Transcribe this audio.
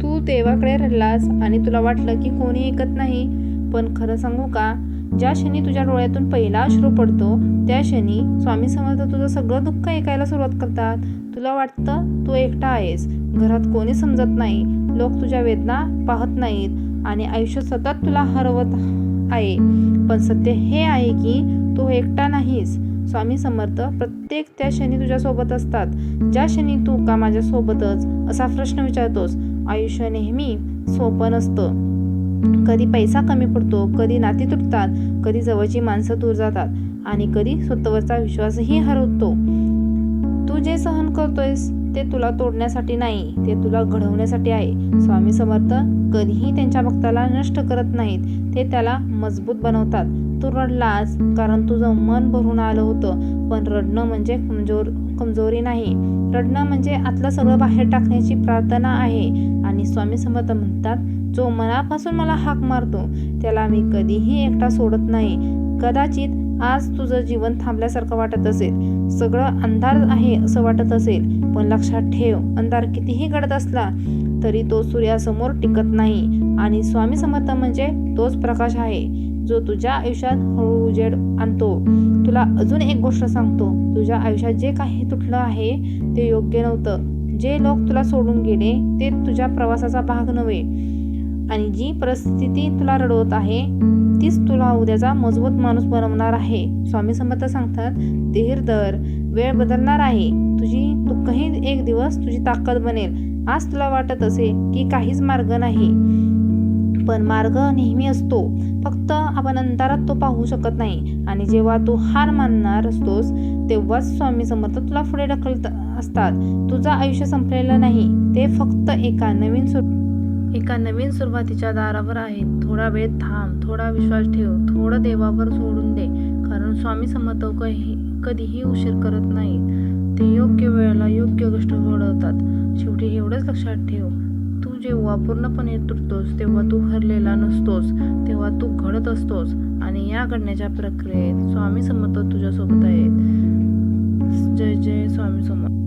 तू देवाकडे रडलास आणि तुला वाटलं की कोणी ऐकत नाही, पण खरं सांगू का, ज्या क्षणी तुझ्या डोळ्यातून पहिला अश्रू पडतो त्या क्षणी स्वामी समर्थ तुझं सगळं दुःख ऐकायला सुरुवात करतात. तुला वाटतं तू एकटा आहेस, घरात कोणी समजत नाही, लोक तुझ्या वेदना पाहत नाहीत आणि आयुष्य सतत तुला हरवत आहे. पण सत्य हे आहे की तू एकटा नाहीस. स्वामी समर्थ प्रत्येक त्या क्षणी तुझ्यासोबत असतात, ज्या क्षणी तू का माझ्यासोबतच असा प्रश्न विचारतोस. आयुष्य नेहमी सोपं नसतं. कधी पैसा कमी पडतो, कधी नाती तुटतात, कधी जवळची माणसं दूर जातात आणि कधी स्वतःवरचा विश्वासही हरवतो. तू जे सहन करतोयस ते तुला तोडण्यासाठी नाही, ते तुला घडवण्यासाठी आहे. स्वामी समर्थ कधीही त्यांच्या भक्ताला नष्ट करत नाहीत, ते त्याला मजबूत बनवतात. तू रडलास कारण तुझं मन भरून आलं होतं, पण रडणं म्हणजे कमजोरी नाही. रडणं म्हणजे आतलं सगळं बाहेर टाकण्याची प्रार्थना आहे. आणि स्वामी समर्थ म्हणतात, जो मनापासून मला हाक मारतो त्याला मी कधीही एकटा सोडत नाही. कदाचित आज तुझं जीवन थांबल्यासारखं वाटत असेल, सगळं अंधार आहे असं वाटत असेल, पण लक्षात ठेव, अंधार कितीही गडद असला तरी तो सूर्यासमोर टिकत नाही. आणि स्वामी समर्थ म्हणजे तोच प्रकाश आहे जो तुझ्या आयुष्यात हळू उजेड आणतो. तुला अजून एक गोष्ट सांगतो, तुझ्या आयुष्यात जे काही तुटलं आहे ते योग्य नव्हतं. जे लोक तुला सोडून गेले ते तुझ्या प्रवासाचा भाग नव्हे. आणि जी परिस्थिती तुला रडवत आहे तीच तुला उद्याचा मजबूत माणूस बनवणार आहे. स्वामी समर्थ सांगतात, धीर धर, वेळ बदलणार आहे. तुझी दुःखही एक दिवस तुझी ताकद बनेल. आज तुला वाटत असेल की काहीच मार्ग नाही, पण मार्ग नेहमी असतो, फक्त आपण अंधारात तो पाहू शकत नाही. आणि जेव्हा तू हार मानणार असतोस तेव्हाच स्वामी समर्थ तुला पुढे ढकलत असतात. तुझं आयुष्य संपलेलं नाही, ते फक्त एका नवीन सुरुवातीच्या दारावर आहे. थोडा वेळ थांब, थोडा विश्वास ठेव, थोडं देवावर सोडून दे, कारण स्वामी समर्थ कधीही उशीर करत नाही. ते योग्य वेळेला योग्य गोष्ट घडवतात. शेवटी एवढंच लक्षात ठेव, तू जेव्हा पूर्णपणे तुटतोस तेव्हा तू हरलेला नसतोस, तेव्हा तू घडत असतोस. आणि या घडण्याच्या प्रक्रियेत स्वामी समर्थ तुझ्यासोबत आहेत. जय जय स्वामी समर्थ.